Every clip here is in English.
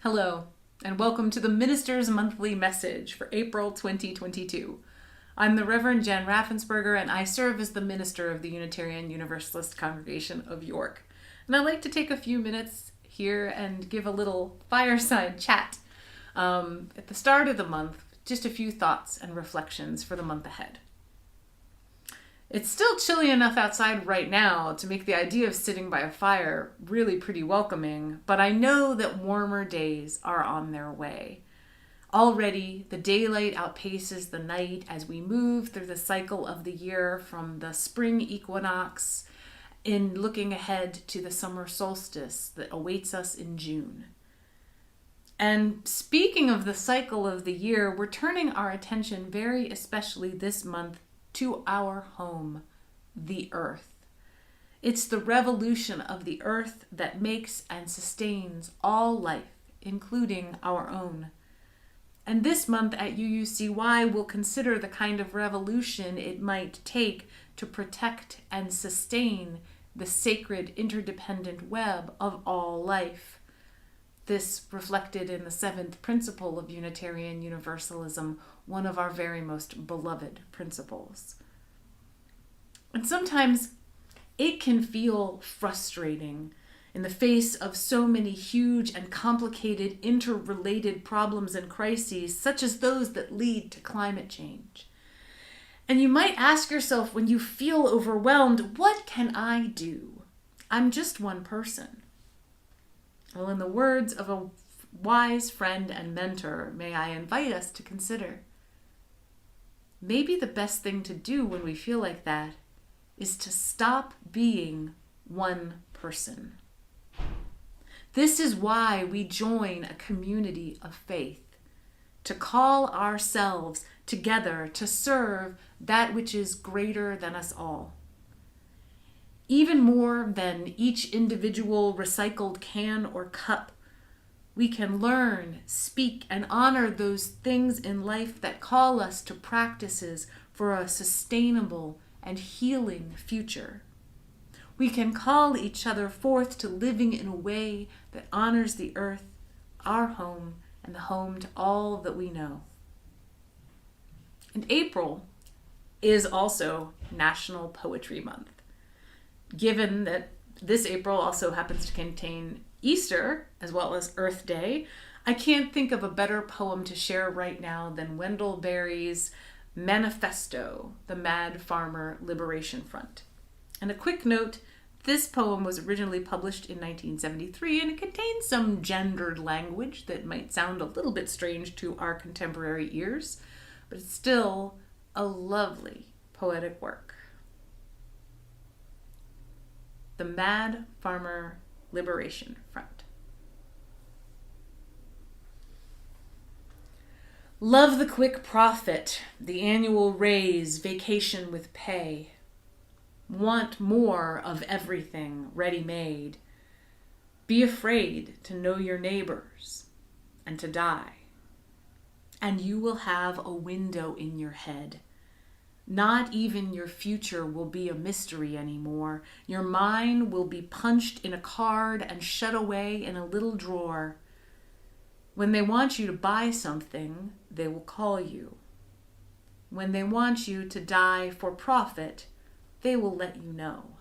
Hello, and welcome to the Minister's Monthly Message for April 2022. I'm the Reverend Jan Raffensperger, and I serve as the minister of the Unitarian Universalist Congregation of York. And I'd like to take a few minutes here and give a little fireside chat at the start of the month, just a few thoughts and reflections for the month ahead. It's still chilly enough outside right now to make the idea of sitting by a fire really pretty welcoming, but I know that warmer days are on their way. Already, the daylight outpaces the night as we move through the cycle of the year from the spring equinox in looking ahead to the summer solstice that awaits us in June. And speaking of the cycle of the year, we're turning our attention very especially this month to our home, the earth. It's the revolution of the earth that makes and sustains all life, including our own. And this month at UUCY, we'll consider the kind of revolution it might take to protect and sustain the sacred interdependent web of all life. This reflected in the seventh principle of Unitarian Universalism, one of our very most beloved principles. And sometimes it can feel frustrating in the face of so many huge and complicated interrelated problems and crises, such as those that lead to climate change. And you might ask yourself when you feel overwhelmed, what can I do? I'm just one person. Well, in the words of a wise friend and mentor, may I invite us to consider, maybe the best thing to do when we feel like that is to stop being one person. This is why we join a community of faith, to call ourselves together to serve that which is greater than us all. Even more than each individual recycled can or cup, we can learn, speak, and honor those things in life that call us to practices for a sustainable and healing future. We can call each other forth to living in a way that honors the earth, our home, and the home to all that we know. And April is also National Poetry Month. Given that this April also happens to contain Easter as well as Earth Day, I can't think of a better poem to share right now than Wendell Berry's Manifesto, the Mad Farmer Liberation Front. And a quick note, this poem was originally published in 1973 and it contains some gendered language that might sound a little bit strange to our contemporary ears, but it's still a lovely poetic work. The Mad Farmer Liberation Front. Love the quick profit, the annual raise, vacation with pay. Want more of everything ready-made. Be afraid to know your neighbors and to die. And you will have a window in your head. Not even your future will be a mystery anymore. Your mind will be punched in a card and shut away in a little drawer. When they want you to buy something, they will call you. When they want you to die for profit, they will let you know.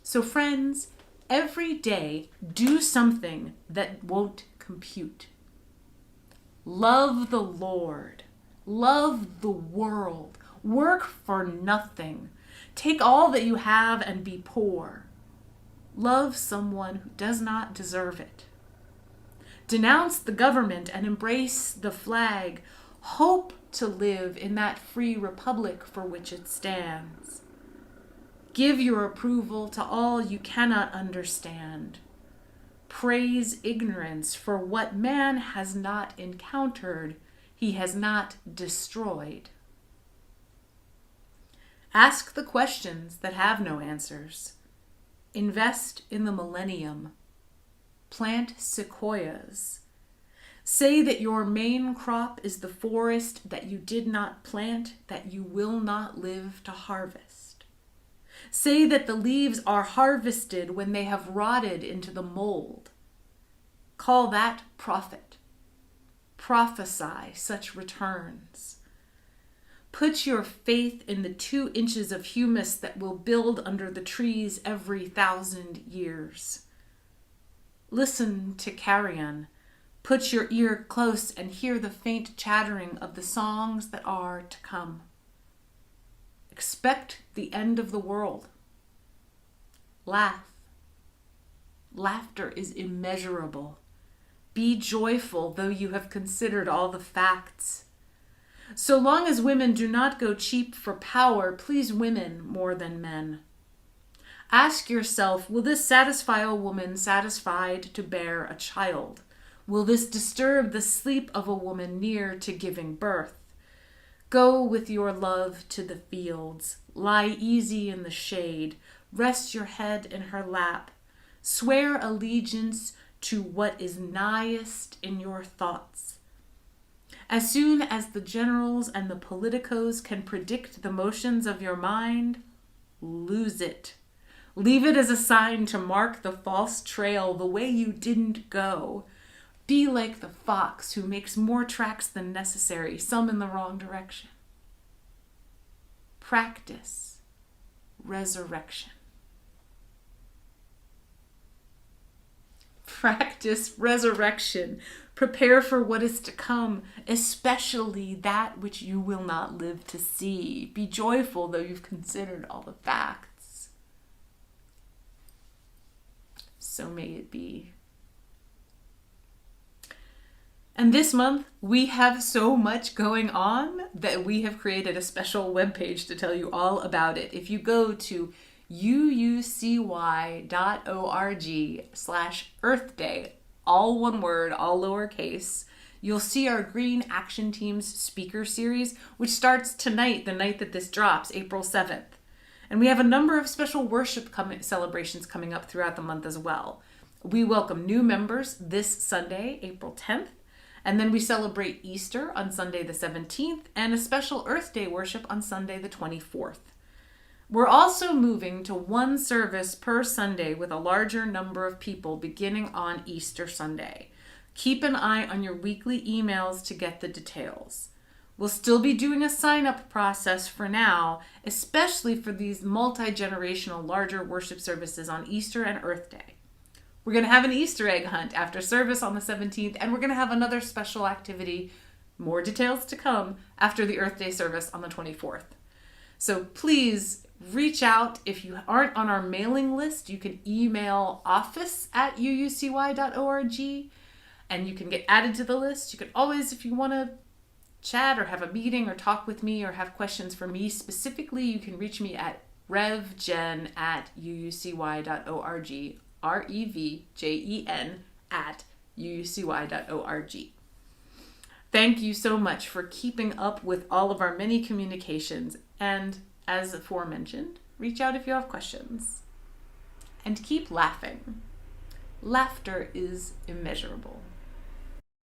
So friends, every day do something that won't compute. Love the Lord. Love the world. Work for nothing. Take all that you have and be poor. Love someone who does not deserve it. Denounce the government and embrace the flag. Hope to live in that free republic for which it stands. Give your approval to all you cannot understand. Praise ignorance for what man has not encountered, he has not destroyed. Ask the questions that have no answers. Invest in the millennium. Plant sequoias. Say that your main crop is the forest that you did not plant, that you will not live to harvest. Say that the leaves are harvested when they have rotted into the mold. Call that profit. Prophesy such returns. Put your faith in the 2 inches of humus that will build under the trees every 1,000 years. Listen to carrion. Put your ear close and hear the faint chattering of the songs that are to come. Expect the end of the world. Laugh. Laughter is immeasurable. Be joyful, though you have considered all the facts. So long as women do not go cheap for power, please women more than men. Ask yourself, will this satisfy a woman satisfied to bear a child? Will this disturb the sleep of a woman near to giving birth? Go with your love to the fields. Lie easy in the shade. Rest your head in her lap. Swear allegiance to what is nighest in your thoughts. As soon as the generals and the politicos can predict the motions of your mind, lose it. Leave it as a sign to mark the false trail, the way you didn't go. Be like the fox who makes more tracks than necessary, some in the wrong direction. Practice resurrection. Practice resurrection. Prepare for what is to come, especially that which you will not live to see. Be joyful, though you've considered all the facts. So may it be. And this month, we have so much going on that we have created a special webpage to tell you all about it. If you go to UUCY.org/Earth Day, all one word, all lowercase, you'll see our Green Action Team's speaker series, which starts tonight, the night that this drops, April 7th. And we have a number of special worship celebrations coming up throughout the month as well. We welcome new members this Sunday, April 10th. And then we celebrate Easter on Sunday the 17th and a special Earth Day worship on Sunday the 24th. We're also moving to 1 service per Sunday with a larger number of people beginning on Easter Sunday. Keep an eye on your weekly emails to get the details. We'll still be doing a sign-up process for now, especially for these multi-generational larger worship services on Easter and Earth Day. We're going to have an Easter egg hunt after service on the 17th, and we're going to have another special activity, more details to come, after the Earth Day service on the 24th. So please reach out. If you aren't on our mailing list, you can email office@uucy.org, and you can get added to the list. You can always, if you want to chat or have a meeting or talk with me or have questions for me specifically, you can reach me at revjen@uucy.org. REVJEN@uucy.org. Thank you so much for keeping up with all of our many communications. And as aforementioned, reach out if you have questions. And keep laughing. Laughter is immeasurable.